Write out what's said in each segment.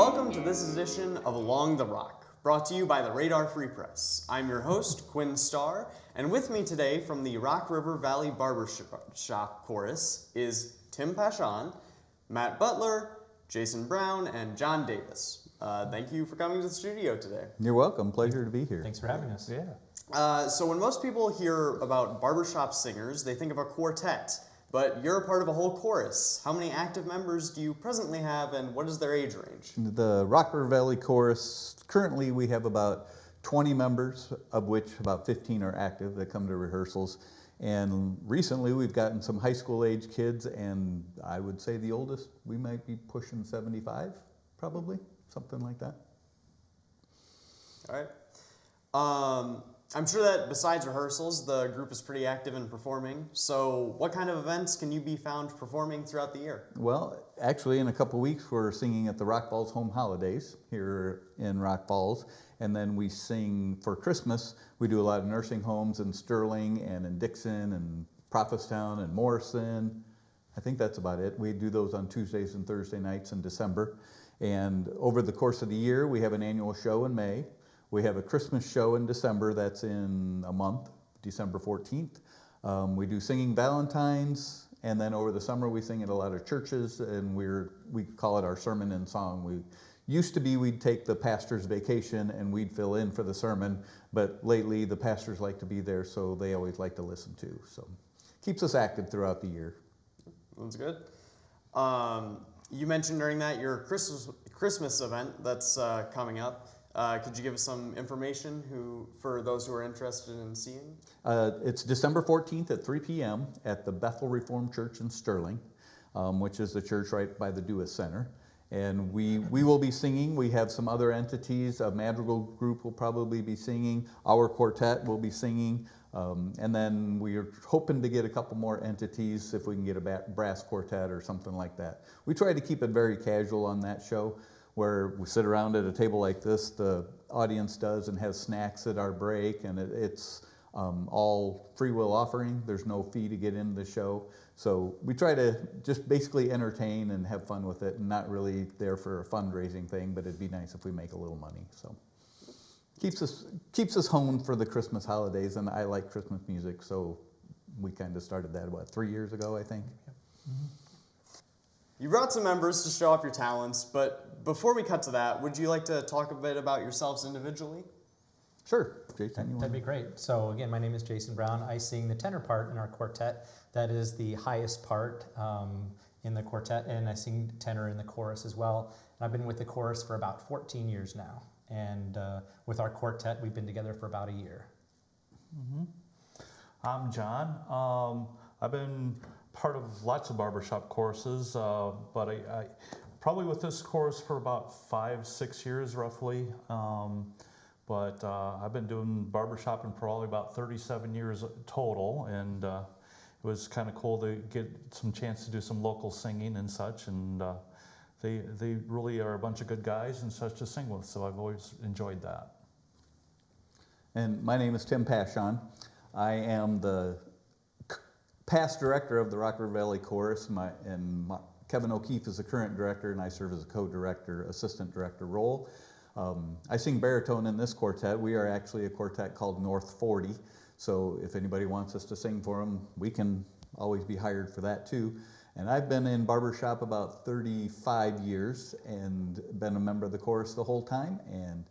Welcome to this edition of Along the Rock, brought to you by the Radar Free Press. I'm your host, Quinn Stahr, and with me today from the Rock River Valley Barbershop Chorus is Tim Pashon, Matt Butler, Jason Brown, and John Davis. Thank you for coming to the studio today. You're welcome. Pleasure to be here. Thanks for having us. Yeah. So when most people hear about barbershop singers, they think of a quartet, but you're a part of a whole chorus. How many active members do you presently have, and what is their age range? The Rock River Valley Chorus, currently we have about 20 members, of which about 15 are active that come to rehearsals. And recently we've gotten some high school age kids, and I would say the oldest, we might be pushing 75, probably, something like that. All right. I'm sure that besides rehearsals, the group is pretty active in performing. So what kind of events can you be found performing throughout the year? Well, actually in a couple weeks we're singing at the Rock Falls Home Holidays here in Rock Falls. And then we sing for Christmas. We do a lot of nursing homes in Sterling and in Dixon and Prophetstown and Morrison. I think that's about it. We do those on Tuesdays and Thursday nights in December. And over the course of the year, we have an annual show in May. We have a Christmas show in December, that's in a month, December 14th. We do Singing Valentines, and then over the summer we sing at a lot of churches, and we call it our sermon and song. We'd take the pastor's vacation and we'd fill in for the sermon, but lately the pastors like to be there, so they always like to listen too. So keeps us active throughout the year. That's good. You mentioned during that your Christmas event that's coming up. Could you give us some information for those who are interested in seeing? It's December 14th at 3 p.m. at the Bethel Reformed Church in Sterling, which is the church right by the Duis Center. And we will be singing. We have some other entities. A madrigal group will probably be singing. Our quartet will be singing. And then we're hoping to get a couple more entities if we can get a brass quartet or something like that. We try to keep it very casual on that show, where we sit around at a table like this, the audience does, and has snacks at our break, and it's all free will offering. There's no fee to get into the show. So we try to just basically entertain and have fun with it, and not really there for a fundraising thing, but it'd be nice if we make a little money. So keeps us honed for the Christmas holidays, and I like Christmas music, so we kind of started that, 3 years ago, I think? Mm-hmm. You brought some members to show off your talents, but before we cut to that, would you like to talk a bit about yourselves individually? Sure. Jason, That'd be great. So again, my name is Jason Brown. I sing the tenor part in our quartet. That is the highest part in the quartet, and I sing tenor in the chorus as well. And I've been with the chorus for about 14 years now, and with our quartet, we've been together for about a year. Mm-hmm. I'm John. I've been part of lots of barbershop choruses, but I probably with this chorus for about 5-6 years roughly. But I've been doing barbershop in probably about 37 years total, and it was kind of cool to get some chance to do some local singing and such, and they really are a bunch of good guys and such to sing with, so I've always enjoyed that. And my name is Tim Pashon. I am the past director of the Rock River Valley Chorus, Kevin O'Keefe is the current director, and I serve as a co-director, assistant director role. I sing baritone in this quartet. We are actually a quartet called North 40, so if anybody wants us to sing for them, we can always be hired for that too. And I've been in barbershop about 35 years and been a member of the chorus the whole time, and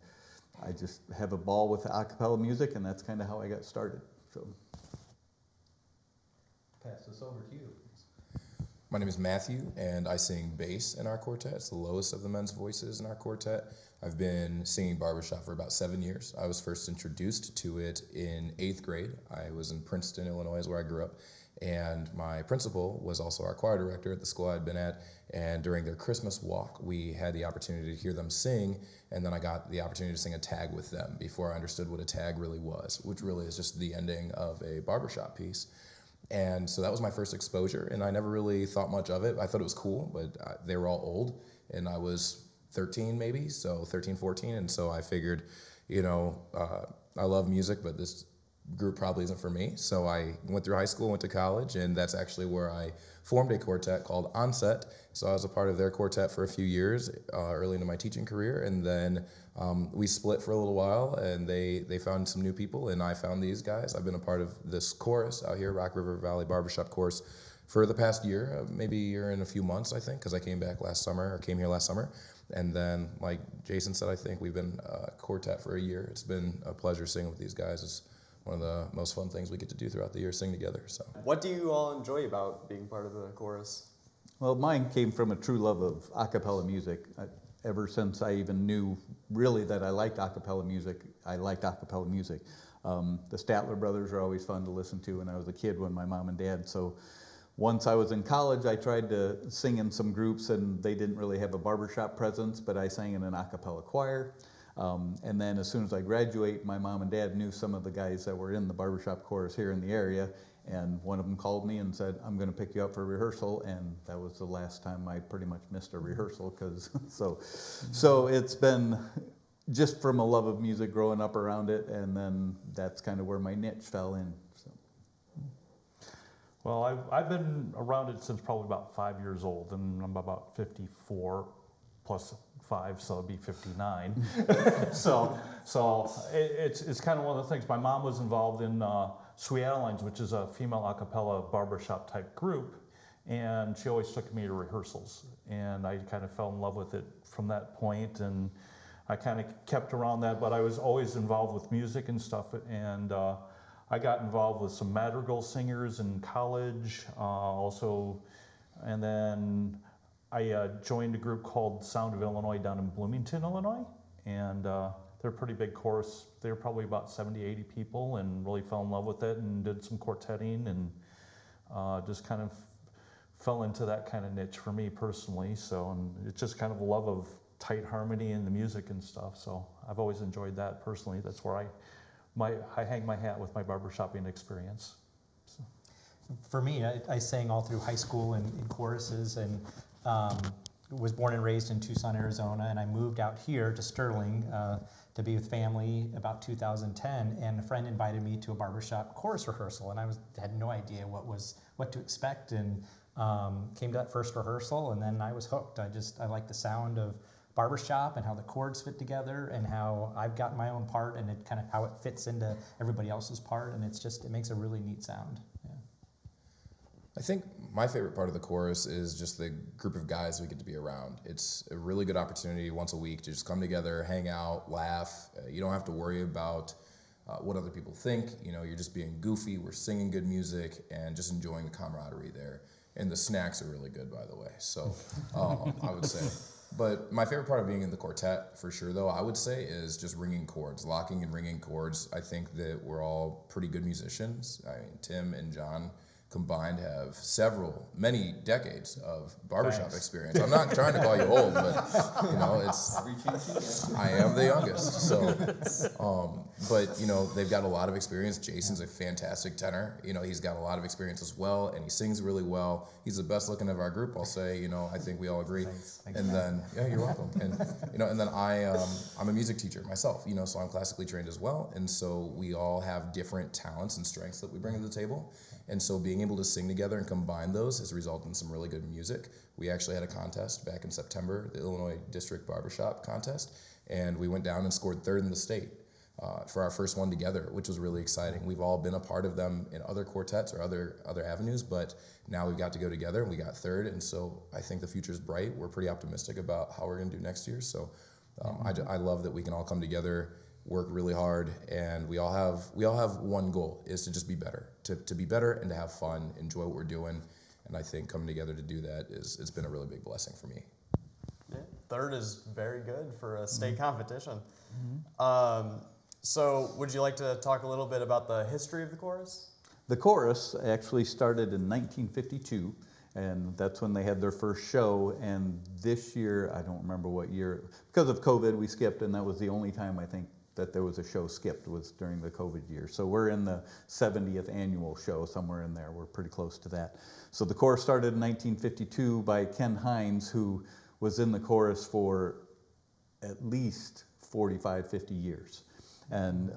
I just have a ball with a cappella music, and that's kind of how I got started. So pass this over to you. My name is Matthew, and I sing bass in our quartet. It's the lowest of the men's voices in our quartet. I've been singing barbershop for about 7 years. I was first introduced to it in 8th grade. I was in Princeton, Illinois, is where I grew up, and my principal was also our choir director at the school I'd been at, and during their Christmas walk, we had the opportunity to hear them sing, and then I got the opportunity to sing a tag with them before I understood what a tag really was, which really is just the ending of a barbershop piece. And so that was my first exposure, and I never really thought much of it. I thought it was cool, but they were all old, and I was 13 maybe, so 13, 14, and so I figured, I love music, but this group probably isn't for me. So I went through high school, went to college, and that's actually where I formed a quartet called Onset. So I was a part of their quartet for a few years early into my teaching career, and then we split for a little while, and they found some new people, and I found these guys. I've been a part of this chorus out here, Rock River Valley Barbershop chorus, for the past year, maybe a year and a few months, I think, because I came here last summer. And then, like Jason said, I think we've been quartet for a year. It's been a pleasure singing with these guys. It's one of the most fun things we get to do throughout the year, sing together. So, What do you all enjoy about being part of the chorus? Well, mine came from a true love of a cappella music. Ever since I even knew really that I liked a cappella music, I liked a cappella music. The Statler brothers are always fun to listen to when I was a kid, when my mom and dad. So once I was in college, I tried to sing in some groups, and they didn't really have a barbershop presence, but I sang in an a cappella choir. And then as soon as I graduate, my mom and dad knew some of the guys that were in the barbershop chorus here in the area, and one of them called me and said, I'm going to pick you up for rehearsal, and that was the last time I pretty much missed a rehearsal, because so it's been just from a love of music growing up around it, and then that's kind of where my niche fell in. So. Well, I've been around it since probably about 5 years old, and I'm about 54 plus 5, so it'd be 59. so it's kind of one of the things. My mom was involved in Sweet Adelines, which is a female a cappella barbershop type group, and she always took me to rehearsals, and I kind of fell in love with it from that point, and I kind of kept around that, but I was always involved with music and stuff, and I got involved with some madrigal singers in college, also, and then I joined a group called Sound of Illinois down in Bloomington, Illinois, and they're a pretty big chorus. They were probably about 70, 80 people, and really fell in love with it and did some quartetting, and just kind of fell into that kind of niche for me personally. So, and it's just kind of a love of tight harmony in the music and stuff. So I've always enjoyed that personally. That's where I hang my hat with my barbershopping experience. So. For me, I sang all through high school in choruses, and was born and raised in Tucson, Arizona, and I moved out here to Sterling to be with family about 2010, and a friend invited me to a barbershop chorus rehearsal, and I had no idea what to expect, and came to that first rehearsal, and then I was hooked. I like the sound of barbershop and how the chords fit together, and how I've got my own part, and it kind of how it fits into everybody else's part, and it makes a really neat sound. Yeah. I think my favorite part of the chorus is just the group of guys we get to be around. It's a really good opportunity once a week to just come together, hang out, laugh. You don't have to worry about what other people think. You're just being goofy. We're singing good music and just enjoying the camaraderie there. And the snacks are really good, by the way. So I would say. But my favorite part of being in the quartet, for sure, though, I would say, is just ringing chords, locking and ringing chords. I think that we're all pretty good musicians. I mean, Tim and John combined have many decades of barbershop experience. I'm not trying to call you old, but I am the youngest. So, but they've got a lot of experience. Jason's a fantastic tenor. He's got a lot of experience as well, and he sings really well. He's the best looking of our group, I'll say. I think we all agree. Thanks, and then, yeah, you're welcome. And then I'm a music teacher myself. So I'm classically trained as well, and so we all have different talents and strengths that we bring to the table. And so being able to sing together and combine those has resulted in some really good music. We actually had a contest back in September, the Illinois District Barbershop Contest, and we went down and scored third in the state for our first one together, which was really exciting. We've all been a part of them in other quartets or other avenues, but now we've got to go together, and we got third, and so I think the future's bright. We're pretty optimistic about how we're going to do next year, so I love that we can all come together, work really hard, and we all have one goal, is to just be better, to be better and to have fun, enjoy what we're doing, and I think coming together to do that it's been a really big blessing for me. Yeah, third is very good for a state competition. Mm-hmm. So would you like to talk a little bit about the history of the chorus? The chorus actually started in 1952, and that's when they had their first show, and this year, I don't remember what year, because of COVID we skipped, and that was the only time I think that there was a show skipped, was during the COVID year. So we're in the 70th annual show, somewhere in there. We're pretty close to that. So the chorus started in 1952 by Ken Hines, who was in the chorus for at least 45, 50 years. And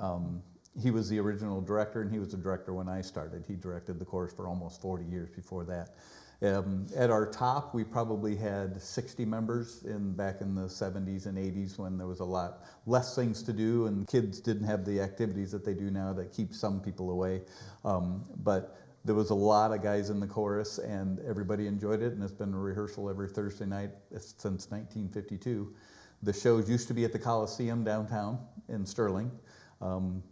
he was the original director, and he was the director when I started. He directed the chorus for almost 40 years before that. At our top, we probably had 60 members back in the 70s and 80s, when there was a lot less things to do and kids didn't have the activities that they do now that keep some people away. But there was a lot of guys in the chorus, and everybody enjoyed it, and it's been a rehearsal every Thursday night since 1952. The shows used to be at the Coliseum downtown in Sterling.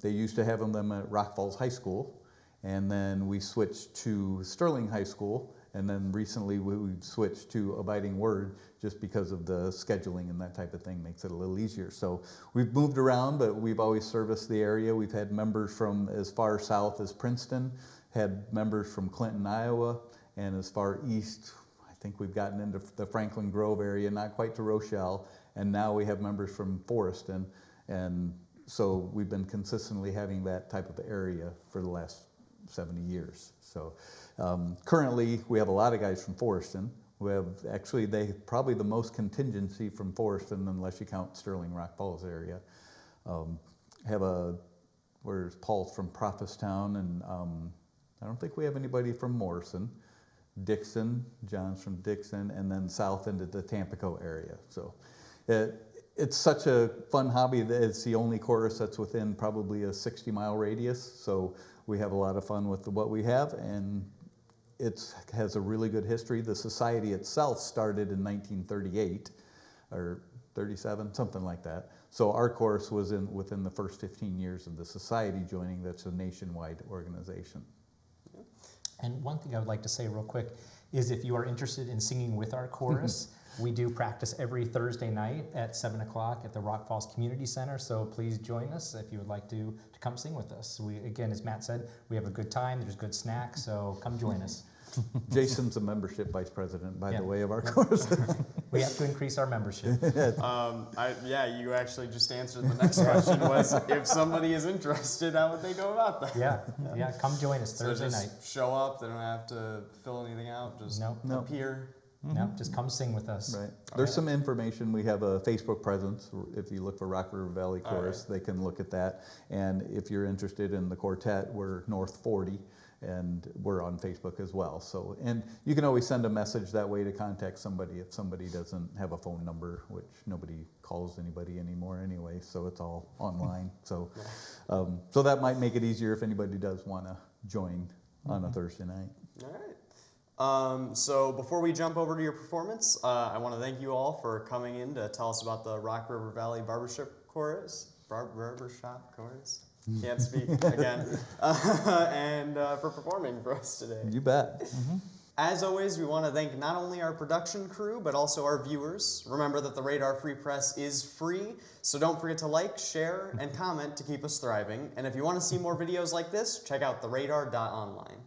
They used to have them at Rock Falls High School, and then we switched to Sterling High School. And then recently we switched to Abiding Word, just because of the scheduling and that type of thing makes it a little easier. So we've moved around, but we've always serviced the area. We've had members from as far south as Princeton, had members from Clinton, Iowa, and as far east, I think we've gotten into the Franklin Grove area, not quite to Rochelle, and now we have members from Foreston. And so we've been consistently having that type of area for the last 70 years. So currently we have a lot of guys from Foreston. We have actually probably the most contingency from Foreston, unless you count Sterling, Rock Falls area. Where's Paul's from Prophetstown, and I don't think we have anybody from Morrison. Dixon, John's from Dixon, and then south into the Tampico area. So it's such a fun hobby that it's the only chorus that's within probably a 60-mile radius. So we have a lot of fun with what we have, and it has a really good history. The society itself started in 1938 or 37, something like that. So our chorus was within the first 15 years of the society joining. That's a nationwide organization. And one thing I would like to say real quick is, if you are interested in singing with our chorus, we do practice every Thursday night at 7 o'clock at the Rock Falls Community Center, so please join us if you would like to come sing with us. Again, as Matt said, we have a good time, there's good snacks, so come join us. Jason's a membership vice president, by the way, of our chorus. We have to increase our membership. You actually just answered the next question, was if somebody is interested, how would they go about that? Yeah, come join us Thursday so night. Show up, they don't have to fill anything out, just appear. No, just come sing with us. Right. There's some information. We have a Facebook presence. If you look for Rock River Valley Chorus, they can look at that. And if you're interested in the quartet, we're North 40, and we're on Facebook as well. So, and you can always send a message that way to contact somebody if somebody doesn't have a phone number, which nobody calls anybody anymore anyway. So it's all online. So, so that might make it easier if anybody does want to join on a Thursday night. All right. So before we jump over to your performance, I want to thank you all for coming in to tell us about the Rock River Valley Barbershop Chorus. Barbershop Chorus? Can't speak again. And for performing for us today. You bet. As always, we want to thank not only our production crew, but also our viewers. Remember that the Radar Free Press is free, so don't forget to like, share, and comment to keep us thriving. And if you want to see more videos like this, check out theradar.online.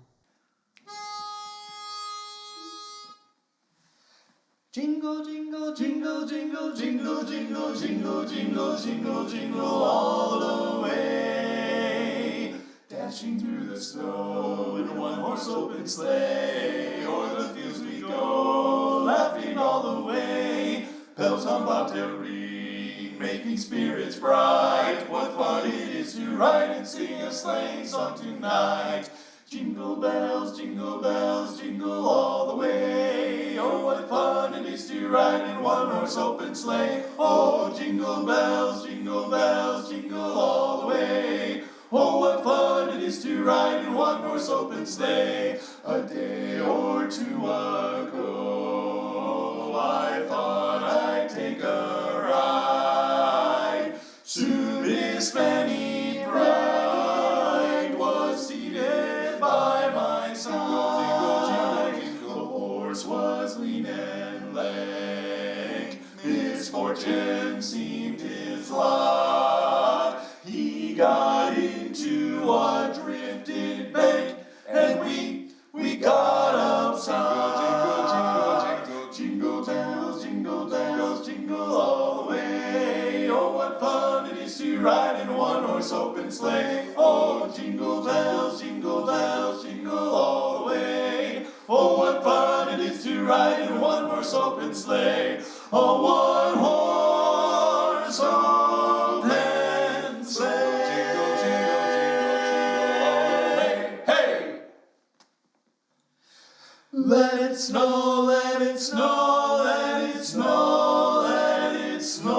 Jingle, jingle, jingle, jingle, jingle, jingle, jingle, jingle, jingle, jingle all the way. Dashing through the snow in a one-horse open sleigh. O'er the fields we go, laughing all the way. Bells on bobtail ring, making spirits bright. What fun it is to ride and sing a sleighing song tonight. Jingle bells, jingle all the way. Oh, what fun it is to ride in one-horse open sleigh. Oh, jingle bells, jingle all the way. Oh, what fun it is to ride in one-horse open sleigh. A day or two ago, I thought I'd take a ride. Soon Miss Fanny Bride was seated by my side. The horse was lean and lank. Misfortune seemed his lot. He got into a drifted bank, and we got upside. Jingle bells, jingle all the way. Oh, what fun it is to ride in a one-horse open sleigh. Oh, jingle bells, jingle all the way. Oh, what fun it is to ride in a one-horse open sleigh. A one-horse open sleigh. Let it snow, let it snow, let it snow, let it snow.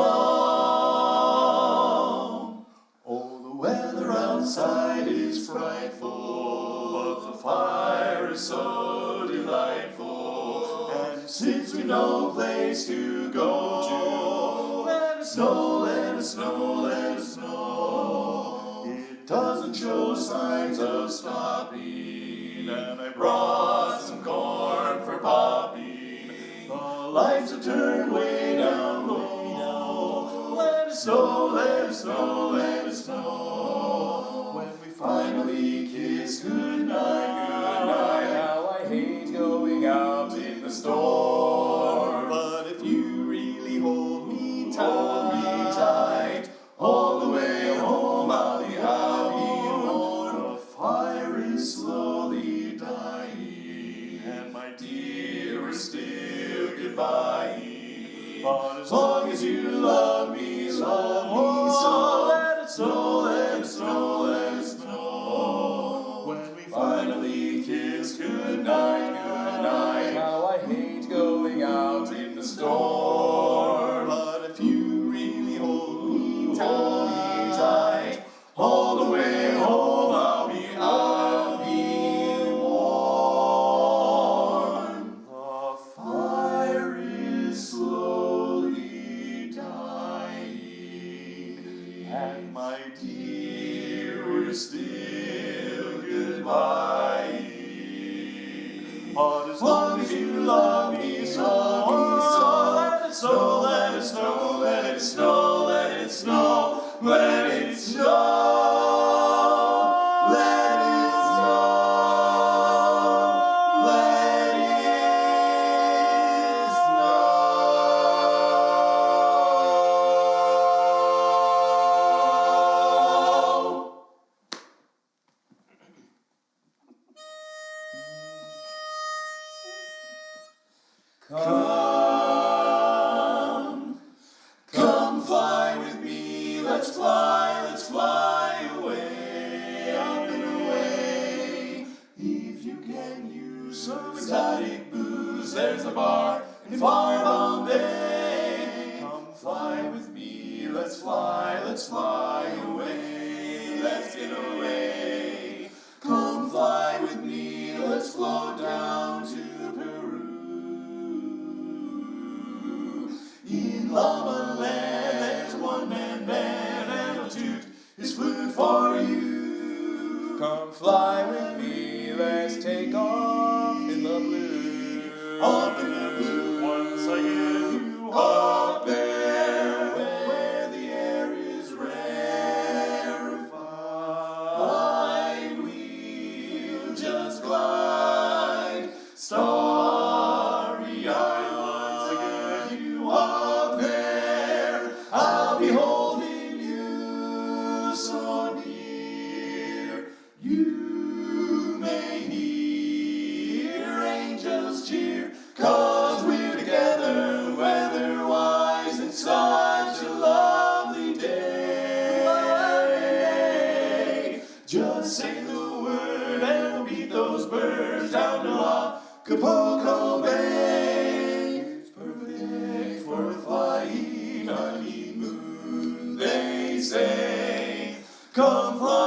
Oh, the weather outside is frightful, but the fire is so delightful. And since we've no place to go to, let it snow, let it snow, let it snow. It doesn't show signs of stopping, and I brought some corn for popping. The lights have turned way down low. Let it snow, let it snow, let it snow. When we finally kiss goodnight, goodnight. How I hate going out in the storm. But if you really hold me tight, all the way home I'll be warm. The fire is slowly dying, and my dear, we're still goodbye. But as long as you love me so, let it snow, let it snow, let it snow. When we finally kiss goodnight, goodnight. How I hate going out in the storm. But if you really hold me tight, all the way home I'll be warm. The fire is slowly dying, and my dear, we're still goodbye. But as long as you love me so, let it snow, let it snow, let it snow, let it snow, let it snow. Let it snow, let it snow. Come fly with me, let's fly away, up and away. If you can use some exotic booze, there's a bar in far Bombay. Come fly with me, let's fly away, let's get away. Come fly with me, let's float down to Peru. In Llama Land, there's a one-man band, and he'll toot his flute for you. Come fly with me, let's take off in the blue. Off in the blue, once I get you up there, where the air is rarefied, we'll just glide starry-eyed. Once I get you up there, I'll be holding you so near. You may hear angels cheer, 'cause we're together weather-wise. It's such a lovely day. Just say the word and we'll beat those birds down to Acapulco Bay. It's perfect for a flying honeymoon, they say. Come fly